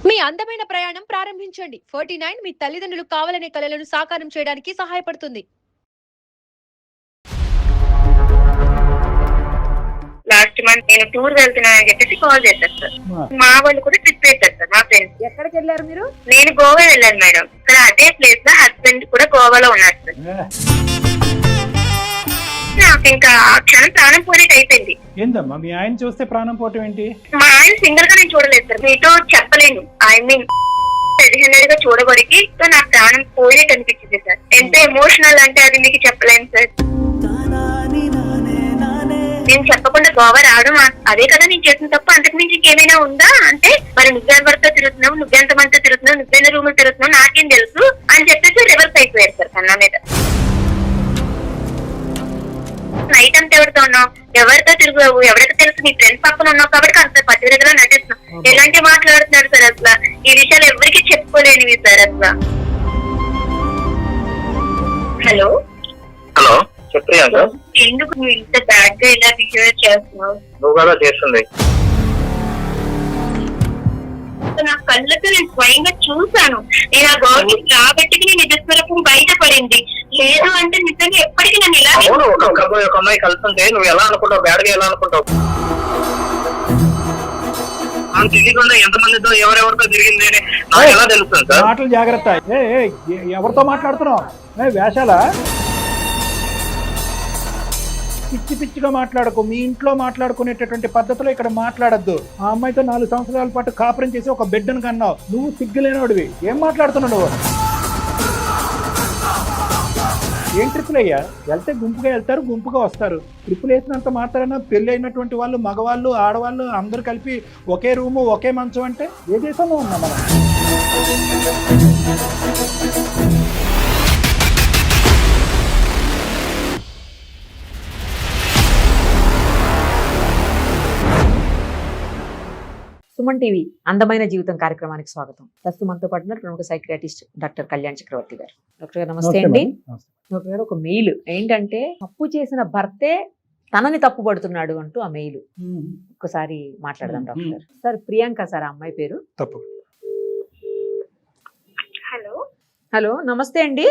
మీ అందమైన ప్రయాణం ప్రారంభించండి. 49 మీ తల్లిదండ్రులు కావాలనే కలలను సాకారం చేయడానికి సహాయపడుతుంది. లాస్ట్ మంత్ నేను టూర్ వెళ్తున్నానని చెప్పేసి కాల్ చేశారు సార్. మా వాళ్ళు కూడా ట్రిప్ వేశారు సార్. మా ఫ్రెండ్స్. ఎక్కడికి వెళ్ళారు మీరు? నేను గోవా వెళ్ళాను మేడం. ఇక్కడ అదే ప్లేస్ లో హస్బెండ్ కూడా గోవాలో ఉన్నారు సార్. నాకు ఇంకా ఆ క్షణం ప్రాణం పోయేట్ అయిపోయింది. ఏందమ్మా మీ ఆయన చూస్తే ప్రాణం పోవటం ఏంటి? మా ఆయన సింగల్ గా నేను చూడలేదు సార్. మీతో చెప్పలేను. ఐ మీన్ రెడీ గా చూడబడికి నాకు ప్రాణం పోయేట్ అనిపించింది సార్. ఎంత ఎమోషనల్ అంటే అది మీకు చెప్పలేను సార్. నేను చెప్పకుండా గోవా రావడం అదే కదా నేను చేసిన తప్ప. అంతకు మించి ఇంకేమైనా ఉందా అంటే మరి నువ్వెవరితో తిరుగుతున్నావు, నువ్వెంతమందితో తిరుగుతున్నావు, నువ్వెన్న రూములు తిరుగుతున్నావు నాకేం తెలుసు అని చెప్పేసి రివర్స్ అయిపోయారు సార్ కన్నా మీద. నైట్ అంతా ఎవరితో ఉన్నావు, ఎవరితో తిరుగుతావు, ఎవరికి తెలుసు నీ ఫ్రెండ్స్ పక్కన ఉన్నావు కాబట్టి అంత పట్టుదలగా నటిస్తున్నావు. ఎలాంటి మాట్లాడుతున్నారు సార్ అసలు. ఈ విషయాలు ఎవరికి చెప్పుకోలేనివి సార్ అసలు. హలో హలో చెప్పియాంక, ఎందుకు నువ్వు ఇంత బ్యాడ్ గా ఇలా బిహేవ్ చేస్తున్నావు? నువ్వు కదా చేస్తుంది. నా కళ్ళతో నేను స్వయంగా చూసాను. నేను ఆ గవర్నమెంట్ రాబట్టి నేను నిజస్వరూపం బయటపడింది. లేదు అంటే నిజంగా ఎప్పటికీ నన్ను ఇలా ఒక అమ్మాయి కలుస్తుంటే నువ్వు ఎలా అనుకుంటావు, బ్యాడ్ గా ఎలా అనుకుంటావు? మనం తెలియకుండా ఎంతమందితో ఎవరెవరితో తిరిగింది అని నాకు ఎలా తెలుస్తుంది సార్? మాటలు జాగ్రత్త. ఎవరితో మాట్లాడుతున్నావు? వేషాలా? పిచ్చి పిచ్చిగా మాట్లాడకు. మీ ఇంట్లో మాట్లాడుకునేటటువంటి పద్ధతిలో ఇక్కడ మాట్లాడద్దు. ఆ అమ్మాయితో 4 సంవత్సరాల పాటు కాపురం చేసి ఒక బిడ్డను కన్నావు. నువ్వు సిగ్గులేనోడివి. ఏం మాట్లాడుతున్నావు నువ్వు? ఏం ట్రిప్పులు అయ్యా? వెళ్తే గుంపుగా వెళ్తారు, గుంపుగా వస్తారు. ట్రిప్పులు వేసినంత మాత్రాన పెళ్లి అయినటువంటి వాళ్ళు, మగవాళ్ళు, ఆడవాళ్ళు అందరూ కలిపి ఒకే రూము, ఒకే మంచం అంటే ఏ దేశంలో ఉన్నాం మనం? సుమన్ టీవీ అందమైన జీవితం కార్యక్రమానికి స్వాగతం. ప్రస్తుతం మనతో పాటు ప్రముఖ సైకియాట్రిస్ట్ డాక్టర్ కళ్యాణ్ చక్రవర్తి గారు. డాక్టర్ గారు నమస్తే అండి. డాక్టర్ గారు, ఒక మెయిల్ ఏంటంటే తప్పు చేసిన భర్తే తనని తప్పు పడుతున్నాడు అంటూ ఆ మెయిల్ ఒక్కసారి మాట్లాడదాం డాక్టర్ గారు. సార్ ప్రియాంక సార్ ఆ అమ్మాయి పేరు. తప్పు. హలో హలో నమస్తే అండి.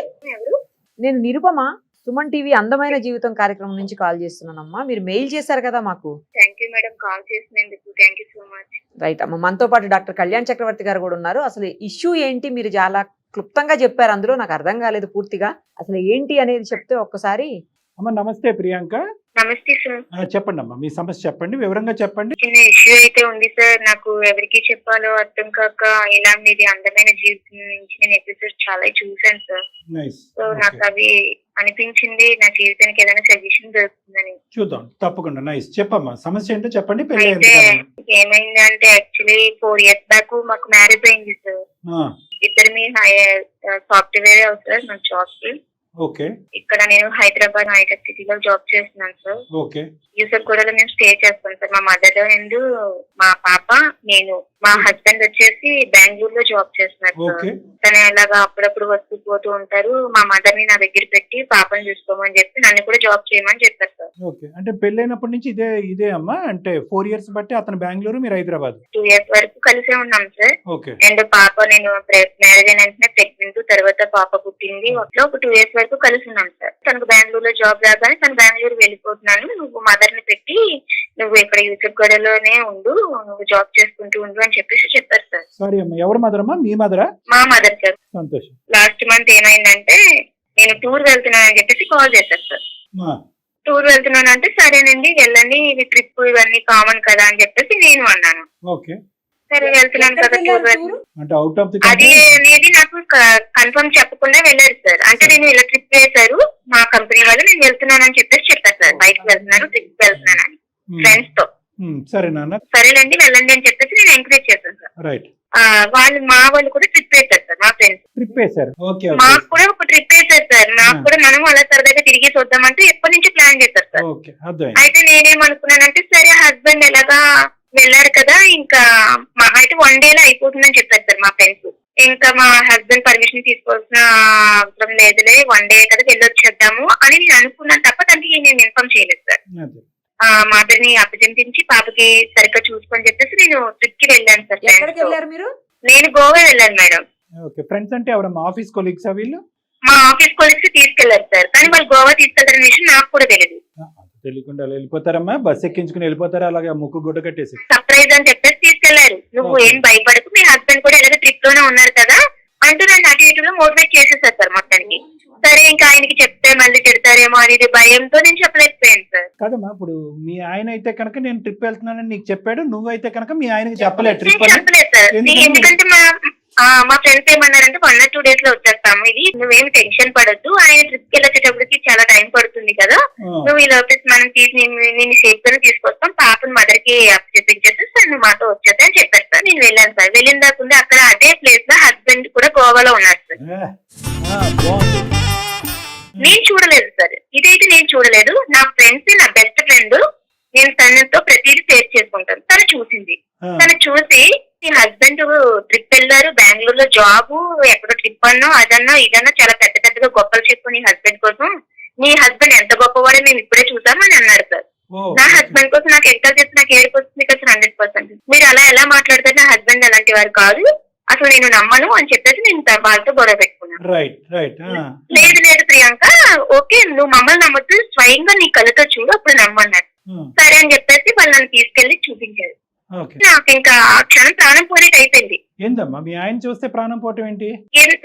నేను నిరుపమ, సుమన్ టీవీ అందమైన జీవితం కార్యక్రమం నుంచి కాల్ చేస్తున్నానమ్మా. మీరు మెయిల్ చేశారు కదా మాకు. థ్యాంక్ యూ మేడం, కాల్ చేసినందుకు thank you so much. Right అమ్మ, మనతో పాటు డాక్టర్ కళ్యాణ్ చక్రవర్తి గారు కూడా ఉన్నారు. అసలు ఇష్యూ ఏంటి మీరు చాలా క్లుప్తంగా చెప్పారు. అందులో నాకు అర్థం కాలేదు పూర్తిగా. అసలు ఏంటి అనేది చెప్తే ఒక్కసారి. అమ్మ నమస్తే ప్రియాంక. నమస్తే సార్. చెప్పండి అమ్మా, మీ సమస్య చెప్పండి, వివరంగా చెప్పండి. చిన్న ఇష్యూ అయితే ఉంది సార్. నాకు ఎవరికి చెప్పాలో అర్థం కాక ఇలా మీది అందమైన జీవితం నుంచి నేను ఎపిసోడ్ చాలా చూసాను సార్. సో నాకు అవి అనిపించింది నా జీవితానికి ఏదైనా సజెషన్ దొరుకుతుందని. చూద్దాం, తప్పకుండా. నైస్, చెప్పమ్మా సమస్య ఏంటో చెప్పండి. అయితే ఏమైంది అంటే యాక్చువల్లీ 4 years బ్యాక్ మాకు మ్యారేజ్ అయింది సార్. ఇద్దరు మీ సాఫ్ట్వేర్ అవుతారు నా జాబ్ కి. ఓకే. ఇక్కడ నేను హైదరాబాద్ హైటెక్ సిటీలో జాబ్ చేస్తున్నాను సార్. ఓకే. యూసఫ్గూడలో మేము స్టే చేస్తాం సార్. మా మదర్ అండ్ మా పాప, నేను. మా హస్బెండ్ వచ్చేసి బెంగళూరులో జాబ్ చేస్తున్నారు సార్. తను అలాగా అప్పుడప్పుడు వస్తూ పోతూ ఉంటారు. మా మదర్ ని నా దగ్గర పెట్టి పాపని చూసుకోమని చెప్పి నన్ను కూడా జాబ్ చేయమని చెప్పారు సార్. ఓకే. అంటే పెళ్ళైనప్పటి నుంచి ఇదే అమ్మా? అంటే 4 years బట్టి అతను బెంగళూరు, మీరు హైదరాబాద్. 2 years వరకు కలిసే ఉన్నాం సార్. ఓకే. అండ్ పాప, నేను మ్యారేజ్ అయిన వెంటనే ప్రెగ్నెంట్, తర్వాత పాప పుట్టింది. ఒక 2 years వరకు కలిసి ఉన్నాం సార్. తనకు బెంగళూరులో జాబ్ రాగానే తను బెంగళూరు వెళ్ళిపోతున్నాను, నువ్వు మదర్ ని పెట్టి నువ్వు ఇక్కడ యూసఫ్గూడలోనే ఉండు, నువ్వు జాబ్ చేసుకుంటూ ఉండు అని చెప్పేసి చెప్పారు సార్. సారీ అమ్మా, ఎవరు మదర్ అమ్మా? మీ మదరా? మా మదర్ సార్. సంతోషం. లాస్ట్ మంత్ ఏమైందంటే నేను టూర్ వెళ్తున్నానని చెప్పేసి కాల్ చేశారు సార్. టూర్ వెళ్తున్నానంటే సరేనండి వెళ్ళండి, ఇది ట్రిప్ ఇవన్నీ కామన్ కదా అని చెప్పేసి నేను అన్నాను. ఓకే. సరే వెళ్తున్నాను కదా టూర్. అంటే అవుట్ ఆఫ్ ది అది అనేది నాకు కన్ఫర్మ్ చెప్పకుండా వెళ్ళారు సార్. అంటే నేను ఇలా ట్రిప్ వేశారు మా కంపెనీ వాళ్ళు, నేను వెళ్తున్నానని చెప్పేసి చెప్పారు సార్. బైక్ వెళ్తున్నాను, ట్రిప్ వెళ్తున్నానని ఫ్రెండ్స్ తో. సరే నాన్న, సరేనండి వెళ్ళండి అని చెప్పేసి నేను ఎంకరేజ్ చేశాను సార్. రైట్. మా వాళ్ళు కూడా ట్రిప్ వేశారు సార్. మా ఫ్రెండ్స్ ట్రిప్ వేశారు. ఓకే. మాకు కూడా ఒక ట్రిప్ వేశారు సార్. నాకు కూడా మనం అలా సరదాగా తిరిగి చూద్దామంటే ఎప్పటి నుంచి ప్లాన్ చేశారు సార్. ఓకే, అర్థం. అయితే నేనేమనుకున్నానంటే సరే హస్బెండ్ ఎలాగా వెళ్ళారు కదా, ఇంకా మా అయితే 1 day లో అయిపోతుందని చెప్పారు సార్ మా ఫ్రెండ్స్. ఇంకా మా హస్బెండ్ పర్మిషన్ తీసుకోవాల్సిన అవసరం లేదులే, 1 day కదా వెళ్ళొచ్చేద్దాము అని నేను అనుకున్నాను తప్ప తనకి నేను ఇన్ఫార్మ్ చేయలేదు సార్. మదర్ ని అభ్యర్థించి పాపకి సరిగ్గా చూసుకొని చెప్పేసి నేను ట్రిప్ కి వెళ్ళాను సార్. ఎక్కడికి వెళ్ళారు మీరు? నేను గోవా వెళ్ళాను మేడం. ఓకే, ఫ్రెండ్స్ అంటే ఎవరమ్మా? ఆఫీస్ కొలీగ్సా వీళ్ళు? మా ఆఫీస్ కొలీగ్స్ తీసుకెళ్లారు సార్, కానీ వాళ్ళు గోవా తీసుకెళ్తారనే విషయం నాకు కూడా తెలియదు. తెలియకుండా వెళ్ళిపోతారమ్మా, బస్ ఎక్కించుకుని వెళ్ళిపోతారా అలాగే ముక్కు గుడ్డ కట్టేసి? సర్ప్రైజ్ అని చెప్పేసి తీసుకెళ్లారు. నువ్వు Okay. ఏం భయపడకు, మీ హస్బెండ్ కూడా ఎలాగో ట్రిప్ లోనే ఉన్నారు కదా అంటూ నన్ను అటు ఇటులో మోటివేట్ చేసేసారు సార్ మొత్తానికి. సరే ఇంకా ఆయనకి చెప్తే మళ్ళీ తిడతారేమో అనేది భయంతో నేను చెప్పలేకపోయాను సార్. కాదమ్మా, ఇప్పుడు మీ ఆయన అయితే కనుక నేను ట్రిప్ వెళ్తున్నానని నీకు చెప్పాడు, నువ్వైతే కనుక మీ ఆయనకి చెప్పలేదు ట్రిప్ నేను అని? చెప్పలేదు సార్, ఎందుకని? ఎందుకంటే మా ఫ్రెండ్స్ ఏమన్నారంటే 1 or 2 days లో వచ్చేస్తాము, ఇది నువ్వేం టెన్షన్ పడద్దు, ఆయన ట్రిప్ కి వెళ్ళేటప్పటికి చాలా టైం పడుతుంది కదా, నువ్వు ఈ లోపల మనం నేను సేఫ్ గానే తీసుకొస్తాం, పాపను మదర్ కి చెప్పించేసి నువ్వు మాతో వచ్చేస్తా అని చెప్పారు సార్. నేను వెళ్ళాను సార్. వెళ్ళిన దాకా అక్కడ అదే ప్లేస్ లో హస్బెండ్ కూడా గోవాలో ఉన్నారు సార్. నేను చూడలేదు సార్, ఇదైతే నేను చూడలేదు. నా ఫ్రెండ్స్, నా బెస్ట్ ఫ్రెండ్, నేను తనతో ప్రతిదీ షేర్ చేసుకుంటాను. తను చూసింది. తను చూసి నీ హస్బెండ్ ట్రిప్ వెళ్ళారు, బెంగళూరులో జాబ్, ఎక్కడో ట్రిప్ అన్నా అదన్నా ఇదన్నా చాలా పెద్ద పెద్దగా గొప్పలు చెప్పు నీ హస్బెండ్ కోసం, నీ హస్బెండ్ ఎంత గొప్పవాడో మేము ఇప్పుడే చూసామని అన్నారు సార్. నా హస్బెండ్ కోసం నాకు ఎంత చేసి నాకు ఏడుపు వస్తుంది కదా 100%. మీరు అలా ఎలా మాట్లాడతారు, నా హస్బెండ్ అలాంటి వారు కాదు, అసలు నేను నమ్మను అని చెప్పేసి నేను వాళ్ళతో గొడవ పెట్టుకున్నాను. లేదు లేదు ప్రియాంక, ఓకే నువ్వు మమ్మల్ని నమ్మొద్దు, స్వయంగా నీ కళ్ళతో చూడు అప్పుడు నమ్మన్నారు. సరే అని చెప్పేసి వాళ్ళు నన్ను తీసుకెళ్లి చూపించారు. నాకు ఇంకా ఆ క్షణం ప్రాణం పోయినట్టు అయిపోయింది. ఏందమ్మా మీ ఆయన చూస్తే ప్రాణం పోవటం ఏంటి?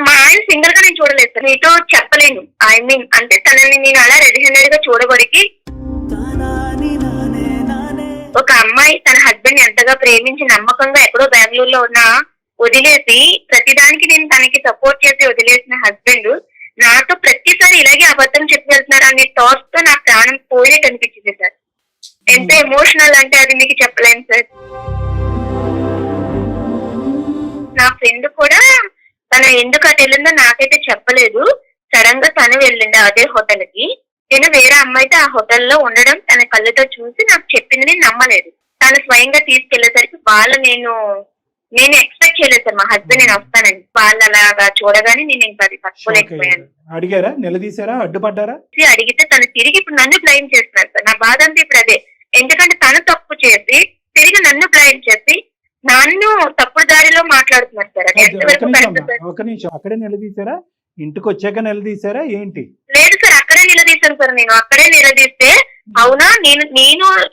మా ఆయన సింగిల్ గా నేను చూడలేదు సార్, నీతో చెప్పలేను. ఐ మీన్ అంటే తనని నేను అలా రెడీ హ్యాండెడ్ గా చూడబడికి, ఒక అమ్మాయి తన హస్బెండ్ ఎంతగా ప్రేమించి నమ్మకంగా ఎక్కడో బెంగళూరులో ఉన్న వదిలేసి ప్రతిదానికి నేను తనకి సపోర్ట్ చేసి వదిలేసిన హస్బెండ్ నాతో ప్రతిసారి ఇలాగే అబద్ధం చెప్పి వెళ్తున్నారు అనే థాట్స్ తో నా ప్రాణం పోయినట్టు అనిపించింది సార్. ఎంత ఎమోషనల్ అంటే అది మీకు చెప్పలేను సార్. నా ఫ్రెండ్ కూడా తన ఎందుకు అటు వెళ్ళిందో నాకైతే చెప్పలేదు. సడన్ గా తను వెళ్ళింది అదే హోటల్ కి. నేను వేరే అమ్మాయితో ఆ హోటల్లో ఉండడం తన కళ్ళతో చూసి నాకు చెప్పింది, నేను నమ్మలేదు. తను స్వయంగా తీసుకెళ్లేసరికి నేను ఎక్స్పెక్ట్ చేయలేదు సార్ మా హస్బెండ్ నేను వస్తానని. వాళ్ళు అలాగా చూడగానే నేను ఇంకా అది పట్టుకోలేకపోయాను. అడిగారా, నిలదీశారా, అడ్డుపడ్డారా? అడిగితే తను తిరిగి ఇప్పుడు నన్ను బ్లైమ్ చేస్తున్నారు సార్. నా బాధ అంతా ఇప్పుడు అదే. ఎందుకంటే తను తప్పు చేసి తిరిగి నన్ను బ్లైమ్ చేసి నన్ను తప్పుడు దారిలో మాట్లాడుతున్నారు సార్. అది ఎంతవరకు కరెక్ట్ సార్? ఒక నిమిషం, అక్కడే నిలదీశారా, ఇంటికి వచ్చాక నిలదీశారా ఏంటి? లేదు సార్, అక్కడే నిలదీశాను సార్. నేను అక్కడే నిలదీస్తే అవునా నేను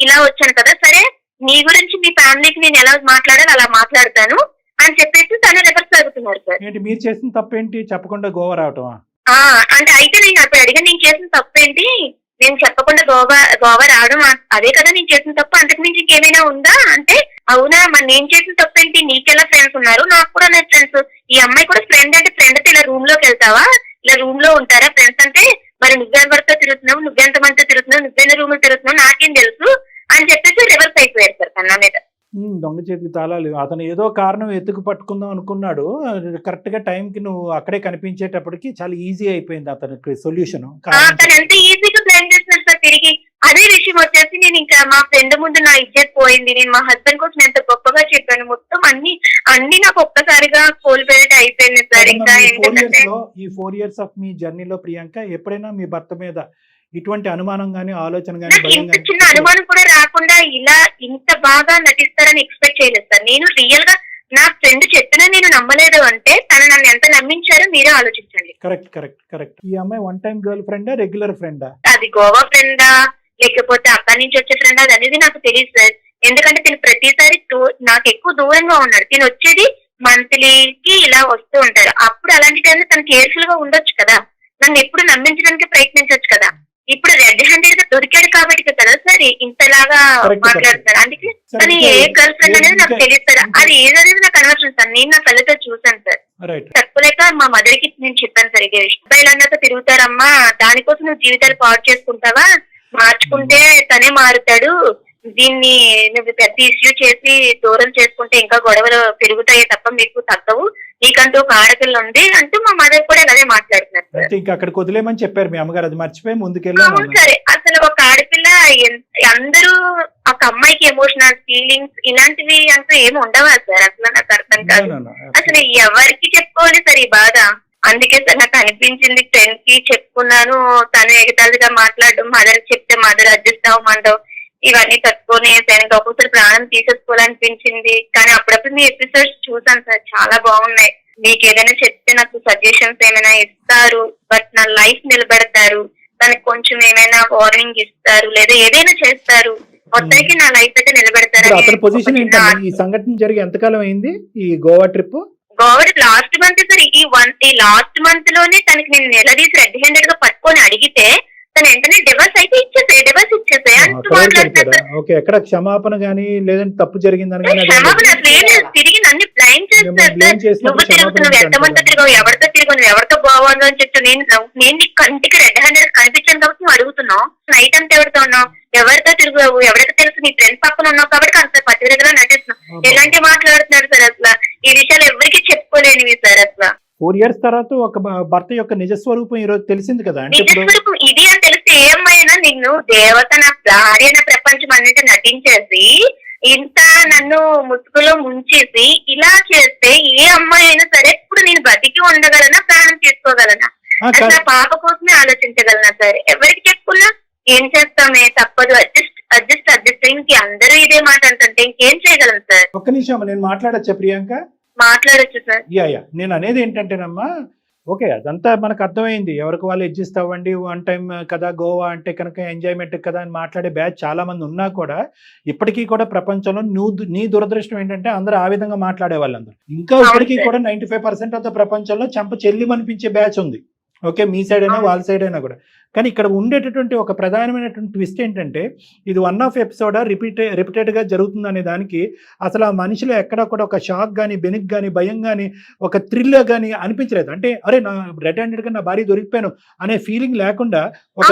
ఇలా వచ్చాను కదా, సరే నీ గురించి మీ ఫ్యామిలీకి నేను ఎలా మాట్లాడాలి అలా మాట్లాడతాను అని చెప్పేసి తను రివర్స్ అవుతున్నారు సార్. ఏంటి మీరు చేసిన తప్పేంటి, చెప్పకుండా గోవా రావటమా? అంటే అయితే నేను అప్పుడు అడిగా నేను చేసిన తప్పేంటి, నేను చెప్పకుండా గోవా రావడం అదే కదా నేను చేసిన తప్పు, అంతకు మించి ఇంకేమైనా ఉందా అంటే అవునా మరి నేను చేసిన తప్పేంటి, నీకెలా ఫ్రెండ్స్ ఉన్నారు, నాకు కూడా నా ఫ్రెండ్స్, ఈ అమ్మాయి కూడా ఫ్రెండ్ అంటే ఫ్రెండ్ అయితే ఇలా రూమ్ లోకి వెళ్తావా, ఇలా రూమ్ లో ఉంటారా ఫ్రెండ్స్ అంటే, మరి నువ్వెవరితో తిరుగుతున్నావు, నువ్వెంతమందితో తిరుగుతున్నావు, నువ్వెన్న రూమ్ లో తిరుగుతున్నావు నాకేం తెలుసు అని చెప్పేసి రివర్స్ అయిపోయారు సార్ కన్నా మీద. దొంగ చేతికి తాళాలు. అతను ఏదో కారణం ఎత్తుకు పట్టుకుందాం అనుకున్నాడు, కరెక్ట్ గా టైం కి నువ్వు అక్కడే కనిపించేటప్పటికి చాలా ఈజీ అయిపోయింది అతనికి సొల్యూషన్. తను ఎంత ఈజీగా ప్లాన్ చేస్తున్నారు సార్ తిరిగి. అదే విషయం వచ్చేసి నేను ఇంకా మా ఫ్రెండ్ ముందు నా ఇజ్జత్ పోయింది. నేను మా హస్బెండ్ కోసం ఎంత గొప్పగా చెప్పాను, మొత్తం అన్ని నాకు ఒక్కసారిగా కోల్పోయేట అయిపోయింది సార్. ఇంకా ఏంటంటే ఈ 4 years ఆఫ్ మీ జర్నీలో ప్రియాంక ఎప్పుడైనా మీ భర్త మీద ఇటువంటి అనుమానం గానీ ఆలోచన గానీ ఇంత చిన్న అనుమానం కూడా రాకుండా ఇలా ఇంత బాగా నటిస్తారని ఎక్స్పెక్ట్ చేయలేదు సార్. నేను రియల్ గా నా ఫ్రెండ్ చెప్పినా నేను నమ్మలేదు అంటే తను నన్ను ఎంత నమ్మించారో మీరే ఆలోచించండి. Correct correct correct. ఈ అమ్మాయి వన్ టైం గర్ల్ ఫ్రెండా, రెగ్యులర్ ఫ్రెండా? అది గోవా ఫ్రెండా లేకపోతే అక్కడి నుంచి వచ్చే ఫ్రెండ్ అది అనేది నాకు తెలియదు సార్. ఎందుకంటే తిను ప్రతిసారి నాకు ఎక్కువ దూరంగా ఉన్నాడు. తిను వచ్చేది మంత్లీకి ఇలా వస్తూ ఉంటారు. అప్పుడు అలాంటి టైంలో తను కేర్ఫుల్ గా ఉండొచ్చు కదా, నన్ను ఎప్పుడు నమ్మించడానికి ప్రయత్నించవచ్చు కదా. ఇప్పుడు రెడ్ హ్యాండెడ్ గా దొరికాడు కాబట్టి కదా సార్ ఇంతలాగా మాట్లాడతారు. అందుకే తను ఏ గర్ల్ ఫ్రెండ్ అనేది నాకు తెలియదు సార్. అది ఏదనేది నాకు అనవసరం సార్, నేను నా కళ్ళతో చూసాను సార్. తక్కువలేక మా మదర్ కి నేను చెప్పాను సార్ ఇదే విషయం. అబ్బాయిలు అన్నాక తిరుగుతారమ్మా, దానికోసం నువ్వు జీవితాలు పాడు చేసుకుంటావా, మార్చుకుంటే తనే మారుతాడు, దీన్ని నువ్వు పెద్ద ఇష్యూ చేసి దూరం చేసుకుంటే ఇంకా గొడవలు పెరుగుతాయి తప్ప మీకు తగ్గవు, నీకంటూ ఒక ఆడపిల్ల ఉంది అంటూ మా మదర్ కూడా అదే మాట్లాడుతున్నారు. ఇంకా అక్కడికి వదిలేమని చెప్పారు మీ అమ్మగారు, అది మర్చిపోయి ముందుకెళ్ళాము. సరే అసలు ఒక ఆడపిల్ల అందరూ ఒక అమ్మాయికి ఎమోషనల్ ఫీలింగ్స్ ఇలాంటివి అంటూ ఏమి ఉండవా సార్? అసలు నాకు అర్థం కాదు. అసలు ఎవరికి చెప్పుకోవాలి సార్ ఈ బాధ? అందుకే సార్ నాకు అనిపించింది, ఫ్రెండ్ కి చెప్పుకున్నాను, తను ఎగతాళిగా మాట్లాడడం, మదర్ చెప్తే మదర్ అడ్జస్ట్ అవ్వమంటావు, ఇవన్నీ తట్టుకొని ఆయనకి ఒక్కొక్కసారి ప్రాణం తీసేసుకోవాలనిపించింది. కానీ అప్పుడప్పుడు మీ ఎపిసోడ్స్ చూసాను సార్, చాలా బాగున్నాయి. మీకు ఏదైనా చెప్తే నాకు సజెషన్స్ ఏమైనా ఇస్తారు, బట్ నా లైఫ్ నిలబెడతారు, దానికి కొంచెం ఏమైనా వార్నింగ్ ఇస్తారు, లేదా ఏదైనా చేస్తారు, మొత్తానికి నా లైఫ్ అయితే నిలబెడతారు. అతని పొజిషన్ ఏంటంటే ఈ సంఘటన జరిగి ఎంతకాలం అయింది ఈ Goa trip? Goa last month sir. ఈ లాస్ట్ మంత్ లోనే తనకి నేను నిలదీసి రెడ్ హ్యాండెడ్ గా పట్టుకొని అడిగితే తను వెంటనే డివర్స్ అయితే ఇచ్చేసే అంటూ మాట్లాడుతున్నారు. ఓకే, ఎక్కడ క్షమాపణ గానీ లేదంటే తప్పు జరిగిందని క్షమాపణ అసలు ఏం లేదు, తిరిగి నన్ను బ్లైమ్ చేస్తారు సార్. నువ్వు తిరుగుతున్నావు, ఎంతమందితో తిరిగావు, ఎవరితో తిరిగావు, నువ్వు ఎవరితో బాగుందో అని చెప్పి నేను నీ కంటికి రెడ్ హ్యాండెడ్ కనిపించాను కాబట్టి నువ్వు అడుగుతున్నావు. నైట్ అంతా ఎవరితో ఉన్నావు, ఎవరితో తిరిగావు, ఎవరికి తెలుసు, నీ ఫ్రెండ్స్ పక్కన ఉన్నావు కాబట్టి అంత పట్టుదలగా నటిస్తున్నావు. ఎలాంటి మాట్లాడుతున్నాడు సార్ అసలు. ఈ విషయాలు ఎవరికి చెప్పుకోలేనివి సార్ అసలు. 4 years తర్వాత ఒక భర్త యొక్క నిజస్వరూపం ఈ రోజు తెలిసింది కదా. అంటే నిజస్వరూపం ఇది అని తెలిస్తే ఏ అమ్మాయినా నిన్ను దేవత, నా భార్య, నా ప్రపంచం అన్నిటి నటించేసి ఇంత నన్ను ముసుగులో ముంచేసి ఇలా చేస్తే ఏ అమ్మాయి అయినా సరే ఇప్పుడు నేను బతికి ఉండగలనా, ప్రాణం తీసుకోగలనా, అసలు నా పాప కోసమే ఆలోచించగలనా సార్. ఎవరికి చెప్పుకున్నా ఏం చేస్తామే, తప్పదు, అడ్జస్ట్ ఇంక అందరూ ఇదే మాట అంటే ఇంకేం చేయగలను సార్. ఒక్క నిమిషం నేను మాట్లాడచ్చా ప్రియాంక? మాట్లాడచ్చు సార్. యా నేను అనేది ఏంటంటేనమ్మా, ఓకే అదంతా మనకు అర్థమైంది, ఎవరికి వాళ్ళు అడ్జస్ట్ అవ్వండి, 1 time కదా గోవా అంటే కనుక ఎంజాయ్మెంట్ కదా అని మాట్లాడే బ్యాచ్ చాలా మంది ఉన్నా కూడా ఇప్పటికీ కూడా ప్రపంచంలో నీ దురదృష్టం ఏంటంటే అందరూ ఆ విధంగా మాట్లాడే వాళ్ళందరూ ఇంకా ఇప్పటికీ కూడా 95% ఆఫ్ ద ప్రపంచంలో చెంప చెల్లి అనిపించే బ్యాచ్ ఉంది. ఓకే, మీ సైడ్ అయినా వాళ్ళ సైడ్ అయినా కూడా. కానీ ఇక్కడ ఉండేటటువంటి ఒక ప్రధానమైనటువంటి ట్విస్ట్ ఏంటంటే ఇది 1 off ఎపిసోడ్ రిపీటెడ్గా జరుగుతుంది అనే దానికి అసలు ఆ మనిషిలో ఎక్కడ కూడా ఒక షాక్ కానీ, బెనిక్ కానీ, భయం కానీ, ఒక థ్రిల్ కానీ అనిపించలేదు. అంటే అరే నా రెడ్ హ్యాండెడ్ గా నా భార్య దొరికిపోయాను అనే ఫీలింగ్ లేకుండా ఒక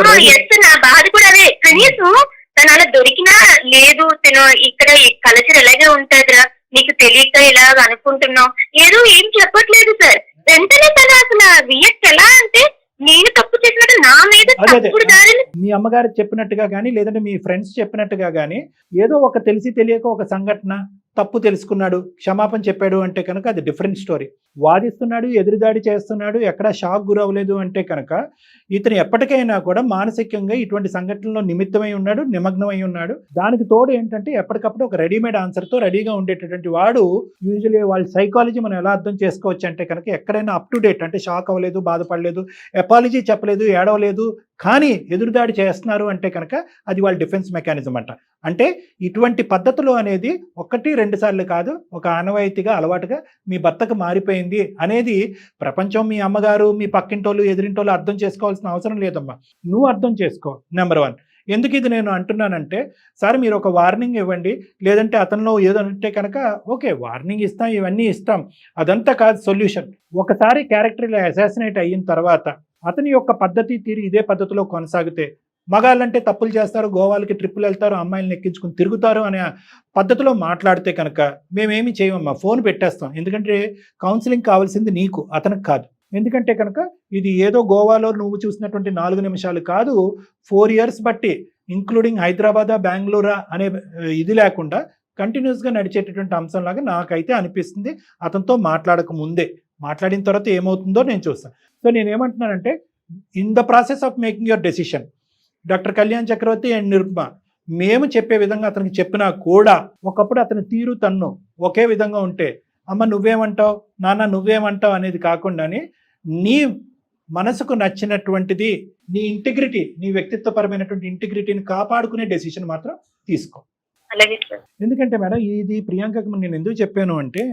నా బాధ కూడా అదే. కనీసం తను అలా దొరికినా లేదు, తను ఇక్కడ కల్చర్ ఎలాగే ఉంటుందిరా, నీకు తెలియక ఇలా అనుకుంటున్నావు, ఏదో ఏం చెప్పట్లేదు సార్. వెంటనే తను అసలు రియాక్ట్ ఎలా అంటే నేను తప్పు చేసినట్టు నా మీద తప్పుడు దారిని. మీ అమ్మగారు చెప్పినట్టుగా కానీ లేదంటే మీ ఫ్రెండ్స్ చెప్పినట్టుగా కానీ ఏదో ఒక తెలిసి తెలియక ఒక సంఘటన తప్పు తెలుసుకున్నాడు, క్షమాపణ చెప్పాడు అంటే కనుక అది డిఫరెంట్ స్టోరీ. వాదిస్తున్నాడు, ఎదురుదాడి చేస్తున్నాడు, ఎక్కడా షాక్ గురవలేదు అంటే కనుక ఇతను ఎప్పటికైనా కూడా మానసికంగా ఇటువంటి సంఘటనలో నిమిత్తమై ఉన్నాడు, నిమగ్నమై ఉన్నాడు. దానికి తోడు ఏంటంటే ఎప్పటికప్పుడు ఒక రెడీమేడ్ ఆన్సర్తో రెడీగా ఉండేటటువంటి వాడు. యూజువల్లీ వాళ్ళ సైకాలజీ మనం ఎలా అర్థం చేసుకోవచ్చు అంటే కనుక ఎక్కడైనా అప్ టు డేట్, అంటే షాక్ అవ్వలేదు, బాధపడలేదు, అపాలజీ చెప్పలేదు, ఏడవలేదు, కానీ ఎదురుదాడి చేస్తున్నారు అంటే కనుక అది వాళ్ళ డిఫెన్స్ మెకానిజం అంట. అంటే ఇటువంటి పద్ధతులు అనేది 1-2 సార్లు కాదు, ఒక ఆనవాయితీగా అలవాటుగా మీ భర్తకు మారిపోయింది అనేది ప్రపంచం, మీ అమ్మగారు, మీ పక్కింటోళ్ళు, ఎదురింటోళ్ళు అర్థం చేసుకోవాల్సిన అవసరం లేదమ్మా. నువ్వు అర్థం చేసుకో. నెంబర్ 1. ఎందుకు ఇది నేను అంటున్నానంటే సార్ మీరు ఒక వార్నింగ్ ఇవ్వండి, లేదంటే అతనిలో ఏదో అంటే కనుక ఓకే వార్నింగ్ ఇస్తాం, ఇవన్నీ ఇస్తాం, అదంతా కాదు సొల్యూషన్. ఒకసారి క్యారెక్టర్ ఇలా అసాసినేట్ అయిన తర్వాత అతని యొక్క పద్ధతి తీరు ఇదే పద్ధతిలో కొనసాగితే, మగాళ్ళంటే తప్పులు చేస్తారు, గోవాలకి ట్రిప్పులు వెళ్తారు, అమ్మాయిలను ఎక్కించుకుని తిరుగుతారు అనే పద్ధతిలో మాట్లాడితే కనుక మేమేమి చేయమమ్మా, ఫోన్ పెట్టేస్తాం. ఎందుకంటే కౌన్సిలింగ్ కావాల్సింది నీకు, అతనికి కాదు. ఎందుకంటే కనుక ఇది ఏదో గోవాలో నువ్వు చూసినటువంటి 4 నిమిషాలు కాదు, 4 years బట్టి ఇంక్లూడింగ్ హైదరాబాదా, బెంగళూరా అనే ఇది లేకుండా కంటిన్యూస్గా నడిచేటటువంటి అంశంలాగా నాకైతే అనిపిస్తుంది. అతనితో మాట్లాడక ముందే, మాట్లాడిన తర్వాత ఏమవుతుందో నేను చూస్తాను. సో నేనేమంటున్నానంటే in the process of making your decision, doctor Kalyan Chakravarthi and Nirupama మేము చెప్పే విధంగా అతనికి చెప్పినా కూడా ఒకప్పుడు అతని తీరు తన్ను ఒకే విధంగా ఉంటే అమ్మ నువ్వేమంటావు, నాన్న నువ్వేమంటావు అనేది కాకుండానే నీ మనసుకు నచ్చినటువంటిది, నీ ఇంటిగ్రిటీ, నీ వ్యక్తిత్వపరమైనటువంటి ఇంటిగ్రిటీని కాపాడుకునే డెసిషన్ మాత్రం తీసుకో. ఎందుకంటే మేడం ఇది ప్రియాంకకు నేను ఎందుకు చెప్పాను అంటే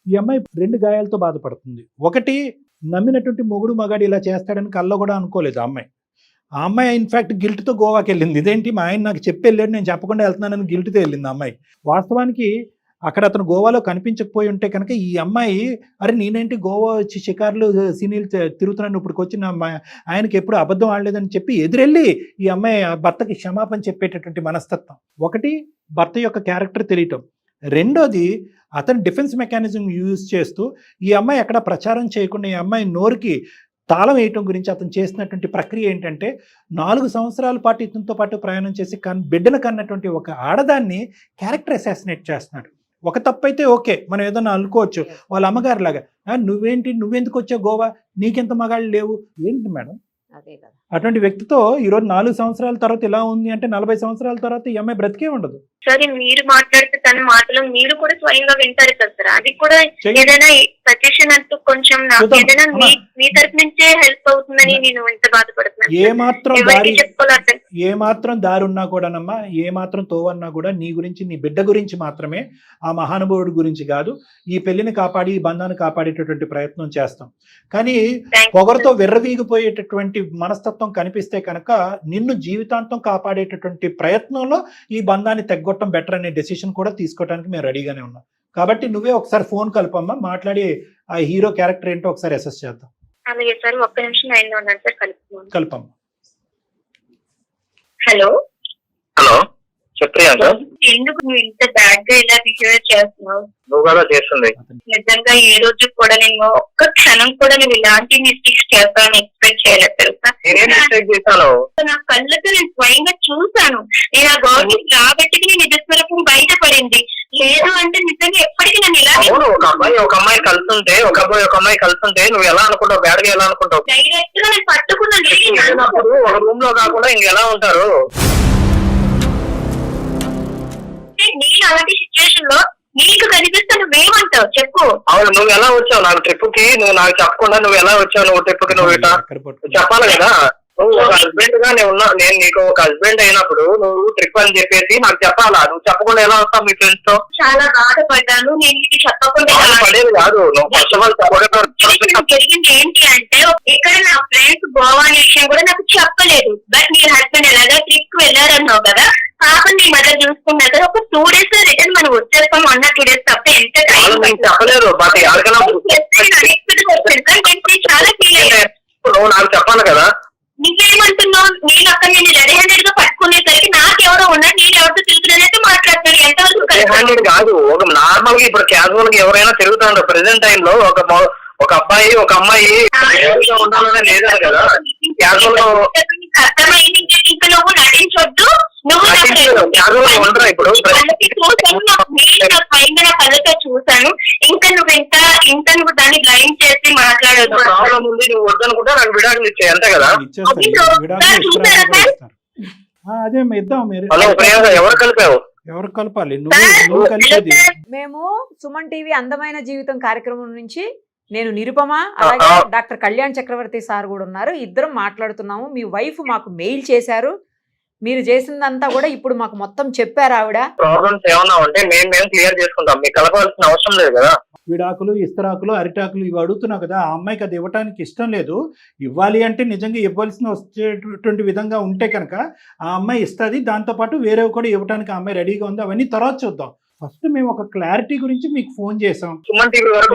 ఈ అమ్మాయి 2 గాయాలతో బాధపడుతుంది. ఒకటి, నమ్మినటువంటి మొగుడు మగాడు ఇలా చేస్తాడని కల్లో కూడా అనుకోలేదు ఆ అమ్మాయి ఇన్ఫ్యాక్ట్ గిల్ట్తో గోవాకి వెళ్ళింది. ఇదేంటి మా ఆయన నాకు చెప్పి వెళ్ళాడు, నేను చెప్పకుండా వెళ్తున్నానని గిల్ట్తో వెళ్ళింది ఆ అమ్మాయి. వాస్తవానికి అక్కడ అతను గోవాలో కనిపించకపోయి ఉంటే కనుక ఈ అమ్మాయి అరే నేనేంటి గోవా వచ్చి షికార్లు సీనీలు తిరుగుతున్నాను, ఇప్పటికి వచ్చిన ఆయనకి ఎప్పుడు అబద్ధం ఆడలేదని చెప్పి ఎదురెళ్ళి ఈ అమ్మాయి భర్తకి క్షమాపణ చెప్పేటటువంటి మనస్తత్వం. ఒకటి, భర్త యొక్క క్యారెక్టర్ తెలియటం. రెండోది, అతను డిఫెన్స్ మెకానిజం యూజ్ చేస్తూ ఈ అమ్మాయి ఎక్కడ ప్రచారం చేయకుండా ఈ అమ్మాయి నోరుకి తాళం వేయటం గురించి అతను చేసినటువంటి ప్రక్రియ ఏంటంటే 4 సంవత్సరాల పాటు ఇతనితో పాటు ప్రయాణం చేసి బిడ్డను కన్నటువంటి ఒక ఆడదాన్ని క్యారెక్టర్ అసాసినేట్ చేస్తున్నాడు. ఒక తప్పు అయితే ఓకే, మనం ఏదన్నా అనుకోవచ్చు, వాళ్ళ అమ్మగారు లాగా నువ్వెందుకు వచ్చావు గోవా, నీకెంత మగాళ్ళు లేవు. ఏంటి మేడం అదే కదా. అటువంటి వ్యక్తితో ఈరోజు 4 సంవత్సరాల తర్వాత ఇలా ఉంది అంటే 40 సంవత్సరాల తర్వాత ఈ అమ్మాయి బ్రతికే ఉండదు. సరే మీరు మాట్లాడితే తన మాటలు మీరు కూడా స్వయంగా వింటారు కదా సార్, అది కూడా చెయ్యి. ఏదైనా సజెషన్ అంటూ కొంచెం నాకు చూద్దాం. ఏదైనా అమ్మా. మీ తరపు నుంచే హెల్ప్ అవుతుందని నేను ఇంత బాధపడుతున్నాను. ఏ మాత్రం ఎవరికి దారి చెప్పుకోవాలి అర్థం. ఏ మాత్రం దారి ఉన్నా కూడానమ్మా, ఏ మాత్రం తోవన్నా కూడా నీ గురించి, నీ బిడ్డ గురించి మాత్రమే, ఆ మహానుభావుడి గురించి కాదు. ఈ పెళ్లిని కాపాడి, ఈ బంధాన్ని కాపాడేటటువంటి ప్రయత్నం చేస్తాం. కానీ Thank you, పొగరుతో sir. విర్రవీగిపోయేటటువంటి మనస్తత్వం కనిపిస్తే కనుక నిన్ను జీవితాంతం కాపాడేటటువంటి ప్రయత్నంలో ఈ బంధాన్ని తెగ్గొట్టడం బెటర్ అనే డెసిషన్ కూడా తీసుకోవడానికి మేము రెడీగానే ఉన్నాం. కాబట్టి నువ్వే ఒకసారి ఫోన్ కలపమ్మా, మాట్లాడి ఆ హీరో క్యారెక్టర్ ఏంటో ఒకసారి అసెస్ చేద్దాం. అలాగే సార్, ఒక్క నిమిషం లైన్ లో ఉన్నాను సార్, కలుపుతున్నాను. కలపమ్మా. హలో, హలో చెప్పియంక ఎందుకు నువ్వు ఇంత బ్యాడ్ గా ఇలా బిహేవ్ చేస్తున్నావు? నువ్వు కదా చేస్తుంది. నిజంగా ఏ రోజు కూడా నేను ఒక్క క్షణం కూడా నువ్వు ఇలాంటి మిస్టేక్స్ చేస్తానని ఎక్స్పెక్ట్ చేయలేదు తెలుసా. నేనేం మిస్టేక్ చేశాను? నా కళ్ళతో నేను స్వయంగా చూశాను. నేను ఆ గవర్నమెంట్ రాబట్టి నీ నిజస్వరూపం బయటపడింది. లేదు అంటే నిజంగా ఎప్పటికీ నన్ను ఇలా అవును, ఒక అమ్మాయి కలుస్తుంటే, ఒక అమ్మాయి కలుస్తుంటే నువ్వు ఎలా అనుకుంటావు? బ్యాడ్ గా ఎలా అనుకుంటావు? డైరెక్ట్ గా నేను పట్టుకున్నాను. వెళ్ళినప్పుడు ఒక రూమ్ లో కాకుండా ఇంకెలా ఉంటారు? నేను అలాంటి సిచ్యువేషన్ లో నీకు కనిపిస్తే నువ్వేమంటావు చెప్పు. అవును, నువ్వు ఎలా వచ్చావు నాకు ట్రిప్ కి? నువ్వు నాకు చెప్పకుండా నువ్వు ఎలా వచ్చావు? నువ్వు ట్రిప్ కి నువ్వు ఇట్లా ఎక్కడ పట్టుకో. చెప్పాలి కదా. నువ్వు ఒక హస్బెండ్ గా నేను నీకు ఒక హస్బెండ్ అయినప్పుడు నువ్వు ట్రిప్ అని చెప్పేసి నాకు చెప్పాలా? నువ్వు చెప్పకుండా ఎలా వస్తావు మీ ఫ్రెండ్స్ తో? చాలా బాధపడ్డాను. నేను నీకు చెప్పకుండా పడేది కాదు. నువ్వు ఫస్ట్ ఆఫ్ ఆల్ జరిగింది ఏంటి అంటే, ఇక్కడ నా ఫ్రెండ్స్ గోవా అనే విషయం కూడా నాకు చెప్పలేదు. బట్ మీ హస్బెండ్ ఎలాగా ట్రిప్ కి వెళ్ళారన్నావు కదా, పాపం నీ మదర్ చూసుకున్నా కదా. ఒక 2 days లో రిటర్న్ మనం వచ్చేస్తాం అన్న 2 days తప్ప ఎంత టైం చెప్పలేదు. బట్ ఎవరికైనా చాలా ఫీల్ అయ్యాను. నువ్వు నాకు చెప్పాలి కదా. నువ్వేమంటున్నావు? నేను అక్కడ నేను రెడీ హ్యాండెడ్ గా పట్టుకునేసరికి నాకెవరో ఉన్నారు, నేను ఎవరితో తిరుగుతున్నట్టు మాట్లాడుతున్నాను. ఎంతవరకు హ్యాండెడ్ కాదు, ఒక నార్మల్ గా ఇప్పుడు క్యాజువల్ గా ఎవరైనా తిరుగుతాడు. ప్రెసెంట్ టైం లో ఒక అబ్బాయి ఒక అమ్మాయి ఉండాలనే లేదని కదా. క్యాజువల్ గా అర్థమైంది. ఇంకా నువ్వు నటించొద్దు. నువ్వు క్యాజువల్ గా ఉండరా ఇప్పుడు? నా కళ్ళతో చూసాను. ఇంకా నువ్వు ఇంకా నువ్వు దాన్ని బ్లైండ్ చేసి మాట్లాడదు. ప్రాబ్లం ఉంది, నువ్వు వద్దనుకుంటే నాకు విడాకులు ఇచ్చాయి అంతే కదా. ఇచ్చేస్తారు. విడాకులు ఇస్తారు. అదే ఇద్దాం. మీరు హలో ప్రియాంక, ఎవరు కలిపావు? ఎవరు కలపాలి? నువ్వు కలిపేది. మేము సుమన్ టీవీ అందమైన జీవితం కార్యక్రమం నుంచి నేను నిరుపమ, అలాగే డాక్టర్ కళ్యాణ్ చక్రవర్తి సార్ కూడా ఉన్నారు. ఇద్దరం మాట్లాడుతున్నాము. మీ వైఫ్ మాకు మెయిల్ చేశారు. మీరు చేసిందంతా కూడా ఇప్పుడు మాకు మొత్తం చెప్పారు ఆవిడ. ప్రాబ్లమ్స్ ఏమన్నా ఉంటే మేము క్లియర్ చేసుకుంటాం. మీకు కలపాల్సిన అవసరం లేదు కదా. విడాకులు, ఇస్తరాకులు, అరిటాకులు ఇవి అడుగుతున్నావు కదా. ఆ అమ్మాయికి అది ఇవ్వడానికి ఇష్టం లేదు. ఇవ్వాలి అంటే నిజంగా ఇవ్వాల్సిన వచ్చేటువంటి విధంగా ఉంటే కనుక ఆ అమ్మాయి ఇస్తుంది. దాంతోపాటు వేరేవి కూడా ఇవ్వడానికి ఆ అమ్మాయి రెడీగా ఉంది. అవన్నీ తర్వాత చూద్దాం. ఫస్ట్ మేము ఒక క్లారిటీ గురించి మీకు ఫోన్ చేసాం. సుమన్ టీవీ వరకు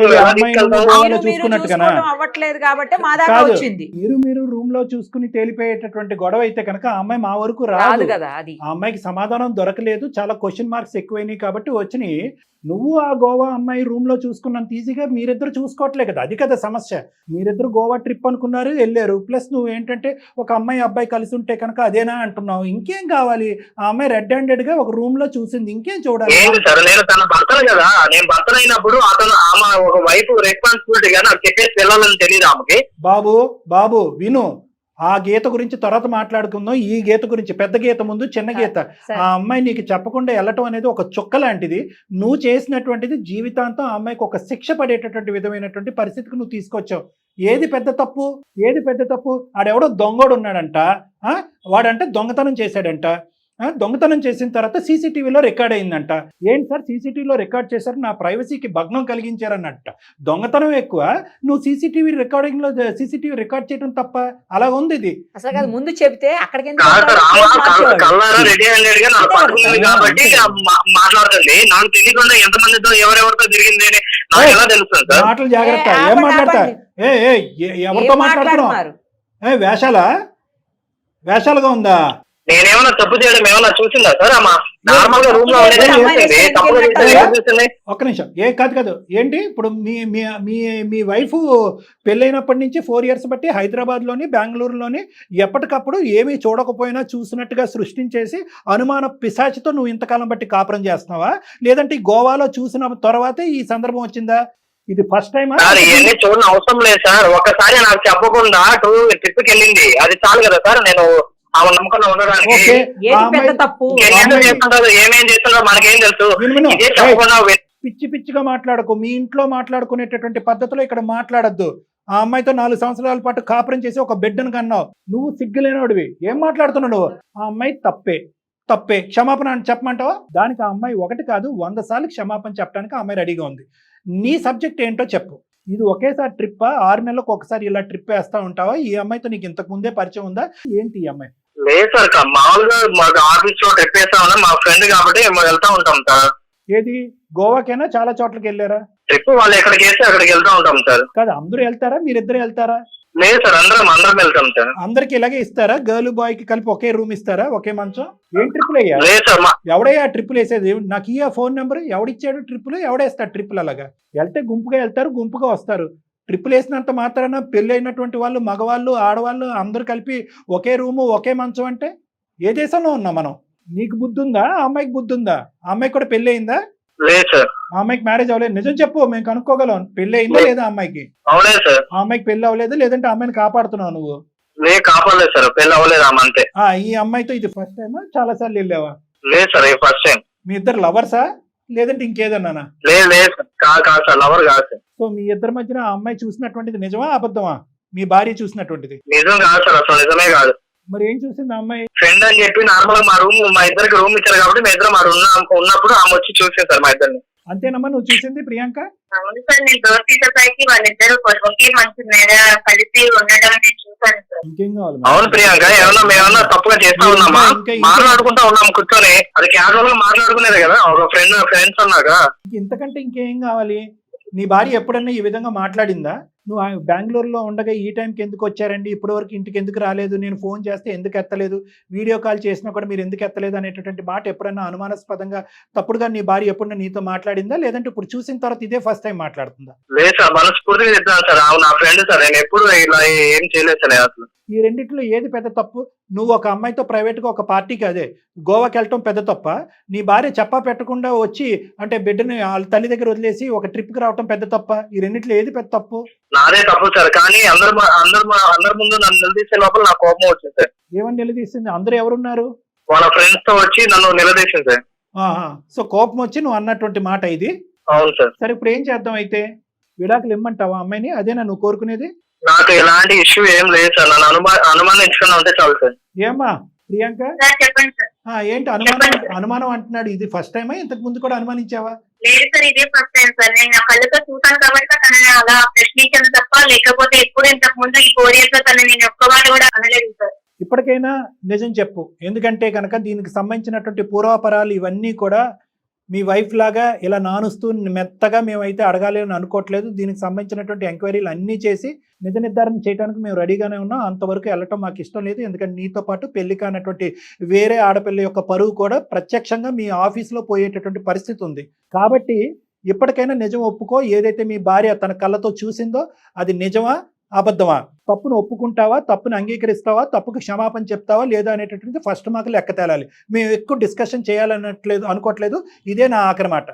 చూసుకున్నట్టుగా అవ్వట్లేదు కాబట్టి మా దాకా వచ్చింది. మీరు రూమ్ లో చూసుకుని తేలిపోయేటటువంటి గొడవ అయితే కనుక ఆ అమ్మాయి మా వరకు రాదు రాదు కదా. అది ఆ అమ్మాయికి సమాధానం దొరకలేదు. చాలా క్వశ్చన్ మార్క్స్ ఎక్కువైనాయి కాబట్టి వచ్చినాయి. నువ్వు ఆ గోవా అమ్మాయి రూమ్ లో చూసుకున్నంత ఈజీగా మీరిద్దరు చూసుకోవట్లే కదా. అది కదా సమస్య. మీరిద్దరు గోవా ట్రిప్ అనుకున్నారు, వెళ్ళారు. ప్లస్ నువ్వు ఏంటంటే ఒక అమ్మాయి అబ్బాయి కలిసి ఉంటే కనుక అదేనా అంటున్నావు. ఇంకేం కావాలి? ఆ అమ్మాయి రెడ్ హ్యాండెడ్ గా ఒక రూమ్ లో చూసింది, ఇంకేం చూడాలి? నేను తన భర్తను కదా. నేను భర్తను అయినప్పుడు ఆమె ఒక వైపు రెస్పాన్సిబిలిటీగా నాకు చెప్పేసి వెళ్ళాలని తెలియదు ఆమెకి. బాబు విను, ఆ గీత గురించి తర్వాత మాట్లాడుకుందాం. ఈ గీత గురించి, పెద్ద గీత ముందు చిన్న గీత. ఆ అమ్మాయి నీకు చెప్పకుండా వెళ్ళటం అనేది ఒక చుక్క లాంటిది. నువ్వు చేసినటువంటిది జీవితాంతం ఆ అమ్మాయికి ఒక శిక్ష పడేటటువంటి విధమైనటువంటి పరిస్థితికి నువ్వు తీసుకొచ్చావు. ఏది పెద్ద తప్పు? ఆడెవడో దొంగోడు ఉన్నాడంట. వాడంటే దొంగతనం చేశాడంట. దొంగతనం చేసిన తర్వాత సీసీటీవీలో రికార్డ్ అయిందంట. ఏంటి సార్ సీసీటీవీలో రికార్డ్ చేశారు, నా ప్రైవసీకి భగ్నం కలిగించారన్నట్ట. దొంగతనం ఎక్కువ, నువ్వు సీసీటీవీ రికార్డ్ చేయడం తప్ప? అలా ఉంది ఇది. అసలు కాదు, ముందు చెప్తే అక్కడికి రెడీ హ్యాండెడ్ గా నాకు పట్టుకుంది కాబట్టి మాట్లాడుతుంది. నాకు తెలియకుండా ఎంతమందితో ఎవరెవరితో జరిగింది అని నాకు ఎలా తెలుస్తుంది సార్? మాటలు జాగ్రత్త. ఏం మాట్లాడతా? ఎవరితో మాట్లాడుతున్నావు? వేషాలుగా ఉందా? నేనేమన్నా తప్పు చేయడం ఏమన్నా చూసిందా సార్? అమ్మా నార్మల్ గా రూమ్ లో ఒక్క నిమిషం. కాదు ఏంటి ఇప్పుడు మీ వైఫ్ పెళ్ళైనప్పటి నుంచి 4 years బట్టి హైదరాబాద్ లోని, బెంగళూరులోని ఎప్పటికప్పుడు ఏమీ చూడకపోయినా చూసినట్టుగా సృష్టించేసి అనుమాన పిశాచితో నువ్వు ఇంతకాలం బట్టి కాపురం చేస్తున్నావా? లేదంటే గోవాలో చూసిన తర్వాతే ఈ సందర్భం వచ్చిందా? ఇది ఫస్ట్ టైం సార్ ఇవన్నీ చూడని అవసరం లేదు సార్. ఒక్కసారి నాకు చెప్పకుండా ట్రిప్కి వెళ్ళింది, అది చాలు కదా సార్. నేను ఆమె నమ్మకంలో ఉండడానికి ఓకే ఏది పెద్ద తప్పు? ఎన్నెన్నో చేస్తుంటారు, ఏమేం చేస్తుంటారో మనకేం తెలుసు. ఇదే చెప్పకుండా పిచ్చి పిచ్చిగా మాట్లాడకు. మీ ఇంట్లో మాట్లాడుకునేటటువంటి పద్ధతిలో ఇక్కడ మాట్లాడద్దు. ఆ అమ్మాయితో 4 సంవత్సరాల పాటు కాపురం చేసి ఒక బిడ్డను కన్నావు. నువ్వు సిగ్గులేనోడివి. ఏం మాట్లాడుతున్నావు నువ్వు? ఆ అమ్మాయి తప్పే క్షమాపణ అని చెప్పమంటావా? దానికి ఆ అమ్మాయి 1 కాదు 100 సార్లు క్షమాపణ చెప్పడానికి ఆ అమ్మాయి రెడీగా ఉంది. నీ సబ్జెక్ట్ ఏంటో చెప్పు. ఇది ఒకేసారి ట్రిప్పా? 6 నెలలకు ఒకసారి ఇలా ట్రిప్ వేస్తా ఉంటావా? ఈ అమ్మాయితో నీకు ఇంతకు ముందే పరిచయం ఉందా ఏంటి ఈ అమ్మాయి? లేదు సార్, మామూలుగా మాకు ఆఫీస్ లో ట్రిప్ వేస్తా ఉన్నా, మా ఫ్రెండ్ కాబట్టి వెళ్తా ఉంటాం సార్. ఏది గోవాకైనా చాలా చోట్లకి వెళ్ళారా? ట్రిప్ వాళ్ళు ఎక్కడికి వేస్తే అక్కడికి వెళ్తా ఉంటాం సార్. కాదు అందరూ వెళ్తారా? మీరిద్దరు వెళ్తారా? లేదు సార్, అందరం వెళ్తాం సార్. అందరికి ఇలాగే ఇస్తారా? గర్ల్ బాయ్ కి కలిపి ఒకే రూమ్ ఇస్తారా? ఒకే మంచం? ఏం ట్రిప్పులు అయ్యా? లేదు సార్, ఎవడయ్యా ట్రిప్పులు వేసేది? నాకు ఈ ఫోన్ నెంబర్ ఎవడిచ్చాడు? ట్రిప్పులు ఎవడేస్తాడు? ట్రిప్పులు అలాగా వెళ్తే గుంపుగా వెళ్తారు, గుంపుగా వస్తారు. ట్రిప్పులు వేసినంత మాత్రాన పెళ్లి అయినటువంటి వాళ్ళు, మగవాళ్ళు, ఆడవాళ్ళు అందరూ కలిపి ఒకే రూము ఒకే మంచం అంటే ఏ దేశంలో ఉన్నాం మనం? నీకు బుద్ధి ఉందా? ఆ అమ్మాయికి బుద్ధి ఉందా? ఆ అమ్మాయికి కూడా పెళ్లి అయిందా? లేదు సార్. ఆ అమ్మాయికి మ్యారేజ్ అవ్వలేదు. నిజం చెప్పు, మేము కనుక్కోగలం. పెళ్లి అయిందా లేదా ఆ అమ్మాయికి? అవలేదు సార్. ఆ అమ్మాయికి పెళ్లి అవ్వలేదు, లేదంటే ఆ అమ్మాయిని కాపాడుతున్నావు నువ్వు? లేదు, కాపాడలేదు సార్, పెళ్లి అవ్వలేదు ఆమె అంతే. ఈ అమ్మాయితో ఇది ఫస్ట్ టైమా? చాలా సార్లు వెళ్ళావా? లేదు సార్, ఇది ఫస్ట్ టైం. మీ ఇద్దరు లవర్సా లేదంటే ఇంకేదన్నానా? లేదు సార్, కాదు సార్, లవర్ కాదు సార్. సో మీ ఇద్దరి మధ్యన ఆ అమ్మాయి చూసినటువంటిది నిజమా అబద్ధమా? మీ భార్య చూసినటువంటిది నిజం కాదు సార్, అసలు నిజమే కాదు. మరి ఏం చూసింది ఆ అమ్మాయి? ఫ్రెండ్ అని చెప్పి నార్మల్ గా మా ఇద్దరికి రూమ్ ఇచ్చారు కాబట్టి మా ఇద్దరు ఉన్నప్పుడు ఆమె వచ్చి చూసింది సార్ మా ఇద్దరిని. అంతేనమ్మా నువ్వు చూసింది ప్రియాంక? అవును సార్, నేను డోర్ తీసేసరికి వాళ్ళిద్దరు ఒకే మంచి మీద కలిసి ఉండడం నేను చూసాను సార్. ఇంకేం కావాలి? అవును ప్రియాంక, మేమన్నా తప్పుగా చేస్తా ఉన్నామా? మాట్లాడుకుంటా ఉన్నాం కూర్చొని, అది క్యాజువల్ గా మాట్లాడుకునేది కదా, ఒక ఫ్రెండ్స్ అన్నాక. ఇంతకంటే ఇంకేం కావాలి? నీ భార్య ఎప్పుడన్నా ఈ విధంగా మాట్లాడిందా? నువ్వు బెంగళూరులో ఉండగా ఈ టైంకి ఎందుకు వచ్చారండి, ఇప్పటి వరకు ఇంటికి ఎందుకు రాలేదు, నేను ఫోన్ చేస్తే ఎందుకు ఎత్తలేదు, వీడియో కాల్ చేసినా కూడా మీరు ఎందుకు ఎత్తలేదు అనేటటువంటి మాట ఎప్పుడన్నా అనుమానాస్పదంగా తప్పుడుగా నీ భార్య ఎప్పుడన్నా నీతో మాట్లాడిందా? లేదంటే ఇప్పుడు చూసిన తర్వాత ఇదే ఫస్ట్ టైం మాట్లాడుతుందా? లేదు సార్, మనస్ఫూర్తిగా చెప్తాను సార్, నా ఫ్రెండ్ సార్, నేను ఎప్పుడు ఇలా ఏం చేయలేదు సార్ అసలు. ఈ రెండిట్లో ఏది పెద్ద తప్పు? నువ్వు ఒక అమ్మాయితో ప్రైవేట్గా ఒక పార్టీకి అదే గోవాకి వెళ్ళటం పెద్ద తప్ప, నీ భార్య చెప్పా పెట్టకుండా వచ్చి అంటే బిడ్డని వాళ్ళ తల్లి దగ్గర వదిలేసి ఒక ట్రిప్కి రావటం పెద్ద తప్ప? ఈ రెండిట్లో ఏది పెద్ద తప్పు? నాదే తప్పు సార్, కానీ అందరి ముందు నన్ను నిలదీసే లోపల నాకు కోపం వచ్చింది సార్. ఏమని నిలదీసింది? అందరూ ఎవరున్నారు? వాళ్ళ ఫ్రెండ్స్ తో వచ్చి నన్ను నిలదీసింది సార్. సో కోపం వచ్చి నువ్వు అన్నటువంటి మాట ఇది? అవును సార్. సరే ఇప్పుడు ఏం చేద్దాం అయితే? విడాకులు ఇమ్మంటావా అమ్మాయిని? అదేనా నువ్వు కోరుకునేది? నాకు ఎలాంటి ఇష్యూ ఏం లేదు సార్, నన్ను అనుమానించుకున్నా ఉంటే చాలు సార్. ఏమ్మా ప్రియాంక? సార్ చెప్పండి సార్. ఏంటి అనుమానం అంటున్నాడు? ఇది ఫస్ట్ టైమా? ఇంతకు ముందు కూడా అనుమానించావా? లేదు సార్, ఇదే ఫస్ట్ టైం సార్. నేను నా కళ్ళతో చూసాను కాబట్టి తనని అలా ప్రశ్నించాను తప్ప, లేకపోతే ఎప్పుడు ఇంతకు ముందు ఈ 4 years లో తనని నేను ఒక్కవాడు కూడా అనలేదు సార్. ఇప్పటికైనా నిజం చెప్పు. ఎందుకంటే కనుక దీనికి సంబంధించినటువంటి పూర్వాపరాలు ఇవన్నీ కూడా మీ వైఫ్ లాగా ఇలా నానుస్తూ మెత్తగా మేమైతే అడగాలి అని అనుకోవట్లేదు. దీనికి సంబంధించినటువంటి ఎంక్వైరీలు అన్నీ చేసి నిజ నిర్ధారణ చేయడానికి మేము రెడీగానే ఉన్నాం. అంతవరకు వెళ్ళటం మాకు ఇష్టం లేదు. ఎందుకంటే నీతో పాటు పెళ్లి కానటువంటి వేరే ఆడపిల్ల యొక్క పరువు కూడా ప్రత్యక్షంగా మీ ఆఫీస్లో పోయేటటువంటి పరిస్థితి ఉంది. కాబట్టి ఇప్పటికైనా నిజం ఒప్పుకో. ఏదైతే మీ భార్య తన కళ్ళతో చూసిందో అది నిజమా అబద్ధమా? తప్పును ఒప్పుకుంటావా? తప్పును అంగీకరిస్తావా? తప్పుకు క్షమాపణ చెప్తావా లేదా అనేటటువంటి ఫస్ట్ మాకు లెక్క తేలాలి. మేము ఎక్కువ డిస్కషన్ చేయాలన్నట్లేదు అనుకోవట్లేదు. ఇదే నా ఆఖరి మాట.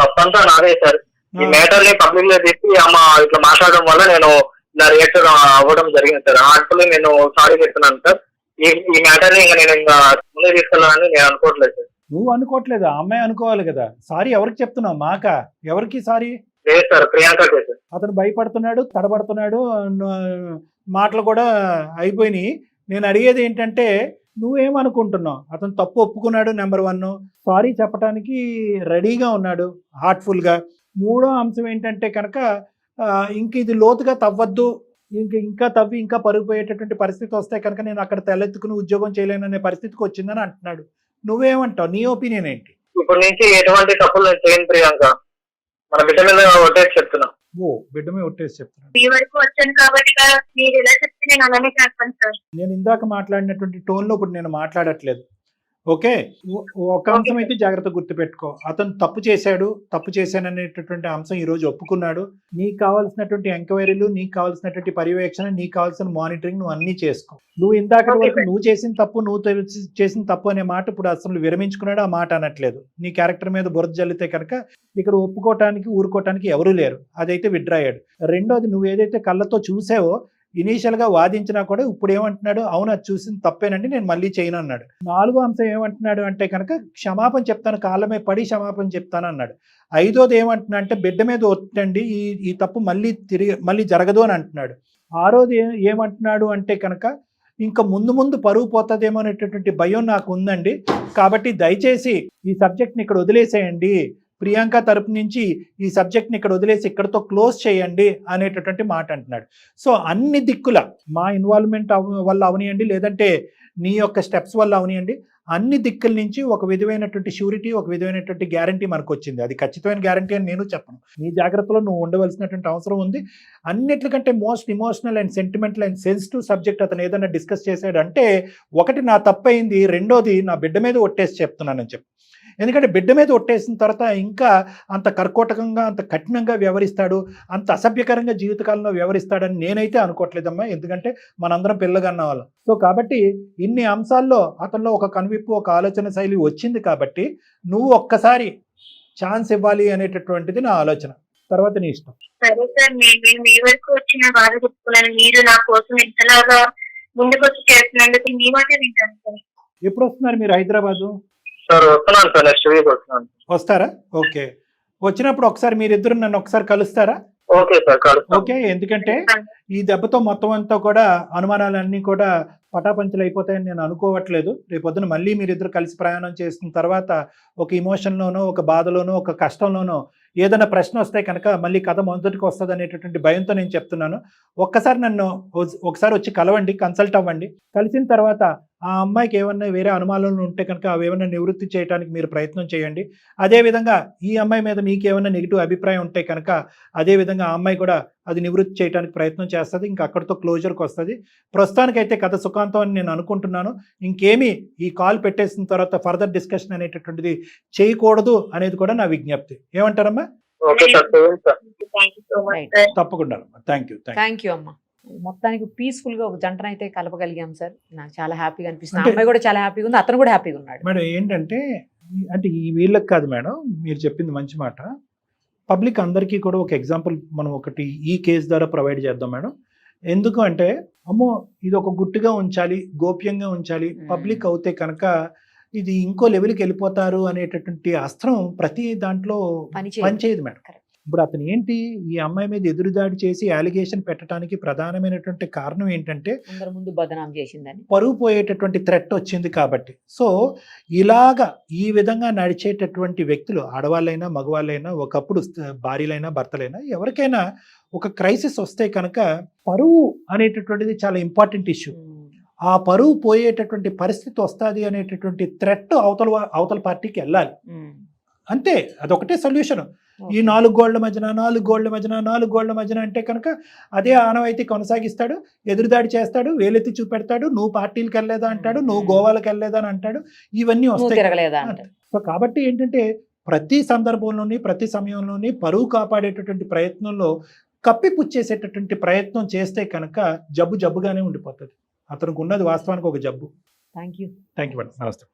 తప్పంతా నాదే సార్. ఈ మ్యాటర్ ని పబ్లిక్ గా చెప్పి అమ్మ ఇట్లా మాట్లాడడం వల్ల నేను నా రియాక్టర్ అవ్వడం జరిగింది సార్. హార్ట్ఫుల్లీ నేను సారీ చెప్తున్నాను సార్. ఈ మ్యాటర్ ని నేను ఇంకా ముందుకు తీసుకెళ్ళాలని నేను అనుకోవట్లేదు సార్. నువ్వు అనుకోవట్లేదు, ఆ అమ్మాయి అనుకోవాలి కదా. సారీ ఎవరికి చెప్తున్నావు? మాకా? ఎవరికి సారీ? లేదు సార్, ప్రియాంకకే సార్. అతను భయపడుతున్నాడు, తడబడుతున్నాడు, మాటలు కూడా అయిపోయినాయి. నేను అడిగేది ఏంటంటే నువ్వేమనుకుంటున్నావు? అతను తప్పు ఒప్పుకున్నాడు, నెంబర్ 1. సారీ చెప్పడానికి రెడీగా ఉన్నాడు హార్ట్ఫుల్గా. 3వ అంశం ఏంటంటే కనుక ఇంక ఇది లోతుగా తవ్వద్దు, ఇంకా తవ్వి ఇంకా పరుగుపోయేటటువంటి పరిస్థితి వస్తే కనుక నేను అక్కడ తలెత్తుకుని ఉద్యోగం చేయలేననే పరిస్థితికి వచ్చిందని అంటున్నాడు. నువ్వేమంటావు? నీ ఒపీనియన్ ఏంటి? ఇప్పటి నుంచి ఎటువంటి తప్పులు నేను చేయను ప్రియాంక, మన బిడ్డ మీద ఒట్టేసి చెప్తున్నా. బిడ్డ మీద ఒట్టేసి చెప్తున్నాను. మీ వరకు వచ్చాను కాబట్టి మీరు ఎలా చెప్తే నేను అలానే చేస్తాను సార్. నేను ఇందాక మాట్లాడినటువంటి టోన్లో ఇప్పుడు నేను మాట్లాడట్లేదు. ఓకే, ఒక అంశం అయితే జాగ్రత్త గుర్తుపెట్టుకో. అతను తప్పు చేశాననేటటువంటి అంశం ఈ రోజు ఒప్పుకున్నాడు. నీకు కావాల్సినటువంటి ఎంక్వైరీలు, నీకు కావాల్సినటువంటి పర్యవేక్షణ, నీకు కావాల్సిన మానిటరింగ్ నువ్వు అన్ని చేసుకో. నువ్వు ఇందాక వరకు నువ్వు చేసిన తప్పు అనే మాట ఇప్పుడు అసలు విరమించుకున్నాడు, ఆ మాట అనట్లేదు. నీ క్యారెక్టర్ మీద బురద జల్లితే కనుక ఇక్కడ ఒప్పుకోవటానికి ఊరుకోవటానికి ఎవరూ లేరు. అదైతే విత్డ్రా అయ్యాడు. రెండోది, నువ్వు ఏదైతే కళ్ళతో చూసావో ఇనీషియల్ గా వాదించినా కూడా ఇప్పుడు ఏమంటున్నాడు, అవును అది చూసింది తప్పేనండి, నేను మళ్ళీ చేయను అన్నాడు. నాలుగో అంశం ఏమంటున్నాడు అంటే కనుక క్షమాపణ చెప్తాను, కాళ్ళమే పడి క్షమాపణ చెప్తాను అన్నాడు. ఐదోది ఏమంటున్నా అంటే బిడ్డ మీద ఒత్తండి, ఈ తప్పు మళ్ళీ జరగదు అని అంటున్నాడు. ఆరోది ఏమంటున్నాడు అంటే కనుక ఇంకా ముందు పరువు పోతుందేమో అనేటటువంటి భయం నాకు ఉందండి, కాబట్టి దయచేసి ఈ సబ్జెక్ట్ని ఇక్కడ వదిలేసేయండి, ప్రియాంక తరపు నుంచి ఈ సబ్జెక్ట్ని ఇక్కడ వదిలేసి ఇక్కడతో క్లోజ్ చేయండి అనేటటువంటి మాట అంటున్నాడు. సో అన్ని దిక్కుల మా ఇన్వాల్వ్మెంట్ వల్ల అవనియండి, లేదంటే నీ యొక్క స్టెప్స్ వల్ల అవనియండి, అన్ని దిక్కుల నుంచి ఒక విధమైనటువంటి షూరిటీ, ఒక విధమైనటువంటి గ్యారంటీ మనకు వచ్చింది. అది ఖచ్చితమైన గ్యారంటీ అని నేను చెప్పను. నీ జాగ్రత్తలో నువ్వు ఉండవలసినటువంటి అవసరం ఉంది. అన్నిటికంటే most emotional and sentimental and sensitive subject అతను ఏదైనా డిస్కస్ చేశాడంటే, ఒకటి నా తప్పైంది, రెండోది నా బిడ్డ మీద ఒట్టేసి చెప్తున్నానని చెప్పి. ఎందుకంటే బిడ్డ మీద ఒట్టేసిన తర్వాత ఇంకా అంత కర్కోటకంగా, అంత కఠినంగా వ్యవహరిస్తాడు, అంత అసభ్యకరంగా జీవితకాలంలో వ్యవహరిస్తాడని నేనైతే అనుకోవట్లేదమ్మా. ఎందుకంటే మనందరం పిల్లగన్న వాళ్ళం. సో కాబట్టి ఇన్ని అంశాల్లో అతనిలో ఒక కనువిప్పు, ఒక ఆలోచన శైలి వచ్చింది. కాబట్టి నువ్వు ఒక్కసారి ఛాన్స్ ఇవ్వాలి అనేటటువంటిది నా ఆలోచన. తర్వాత నీ ఇష్టం. సరే సార్, నేను మీ వరకు వచ్చిన బాధ చెప్పుకున్నాను. మీరు నా కోసం ఇంతలాగా ముందుకు వచ్చి చేస్తున్నందుకు మీ మాట వింటాను సార్. ఎప్పుడు వస్తున్నారు మీరు హైదరాబాదు? సార్ వస్తున్నాను సార్, నెక్స్ట్ వీక్ వస్తున్నాను. వస్తారా? ఓకే, వచ్చినప్పుడు ఒకసారి మీరిద్దరు నన్ను ఒకసారి కలుస్తారా? Okay sir, okay. ఎందుకంటే ఈ దెబ్బతో మొత్తం అంతా కూడా అనుమానాలన్నీ కూడా పటాపంచలు అయిపోతాయని నేను అనుకోవట్లేదు. రేపొద్దున మళ్ళీ మీరిద్దరు కలిసి ప్రయాణం చేసిన తర్వాత ఒక ఇమోషన్లోనో, ఒక బాధలోనో, ఒక కష్టంలోనో ఏదైనా ప్రశ్న వస్తే కనుక మళ్ళీ కథ మొదటికి వస్తుంది అనేటటువంటి భయంతో నేను చెప్తున్నాను. ఒక్కసారి నన్ను ఒకసారి వచ్చి కలవండి, కన్సల్ట్ అవ్వండి. కలిసిన తర్వాత ఆ అమ్మాయికి ఏమన్నా వేరే అనుమానాలు ఉంటే కనుక అవి ఏమైనా నివృత్తి చేయడానికి మీరు ప్రయత్నం చేయండి. అదేవిధంగా ఈ అమ్మాయి మీద మీకు ఏమైనా నెగిటివ్ అభిప్రాయం ఉంటే కనుక అదేవిధంగా ఆ అమ్మాయి కూడా అది నివృత్తి చేయడానికి ప్రయత్నం చేస్తుంది. ఇంకా అక్కడితో క్లోజర్కి వస్తుంది. ప్రస్తుతానికైతే కథ సుఖాంతం అని నేను అనుకుంటున్నాను. ఇంకేమీ ఈ కాల్ పెట్టేసిన తర్వాత ఫర్దర్ డిస్కషన్ అనేటటువంటిది చేయకూడదు అనేది కూడా నా విజ్ఞప్తి. ఏమంటారమ్మా? తప్పకుండా. థ్యాంక్ యూ అమ్మా. మొత్తానికి పీస్ఫుల్ గా ఒక జంటనైతే కలపగలిగాం సార్. నాకు చాలా హ్యాపీగా అనిపిస్తుంది. అమ్మాయి కూడా చాలా హ్యాపీగా ఉంది, అతను కూడా హ్యాపీగా ఉన్నాడు. మేడం ఏంటంటే అంటే ఈ వీళ్ళకి కాదు మేడం, మీరు చెప్పింది మంచి మాట. పబ్లిక్ అందరికీ కూడా ఒక ఎగ్జాంపుల్ మనం ఒకటి ఈ కేసు ద్వారా ప్రొవైడ్ చేద్దాం మేడం. ఎందుకు అంటే అమ్మో ఇది ఒక గుట్టుగా ఉంచాలి, గోప్యంగా ఉంచాలి, పబ్లిక్ అవుతే కనుక ఇది ఇంకో లెవెల్కి వెళ్ళిపోతారు అనేటటువంటి అస్త్రం ప్రతి దాంట్లో పనిచేయదు మేడం. ఇప్పుడు అతను ఏంటి ఈ అమ్మాయి మీద ఎదురుదాడి చేసి అలిగేషన్ పెట్టడానికి ప్రధానమైనటువంటి కారణం ఏంటంటే ముందు బదనాం చేసిందని, పరువు పోయేటటువంటి థ్రెట్ వచ్చింది కాబట్టి. సో ఇలాగా ఈ విధంగా నడిచేటటువంటి వ్యక్తులు ఆడవాళ్ళైనా మగవాళ్ళైనా, ఒకప్పుడు భార్యలైనా భర్తలైనా, ఎవరికైనా ఒక క్రైసిస్ వస్తే కనుక పరువు అనేటటువంటిది చాలా ఇంపార్టెంట్ ఇష్యూ. ఆ పరువు పోయేటటువంటి పరిస్థితి వస్తుంది అనేటటువంటి థ్రెట్ అవతల పార్టీకి వెళ్ళాలి. అంతే, అదొకటే సొల్యూషన్. ఈ 4 గోళ్ల మధ్యన అంటే కనుక అదే ఆనవాయితీ కొనసాగిస్తాడు, ఎదురుదాడి చేస్తాడు, వేలెత్తి చూపెడతాడు, నువ్వు పార్టీలకు వెళ్ళలేదా అంటాడు, నువ్వు గోవాలకు వెళ్ళలేదా అని అంటాడు, ఇవన్నీ వస్తాయి. సో కాబట్టి ఏంటంటే ప్రతి సందర్భంలోని ప్రతి సమయంలోని పరువు కాపాడేటటువంటి ప్రయత్నంలో కప్పిపుచ్చేసేటటువంటి ప్రయత్నం చేస్తే కనుక జబ్బుగానే ఉండిపోతుంది. అతనికి ఉన్నది వాస్తవానికి ఒక జబ్బు. Thank you madam. నమస్తే.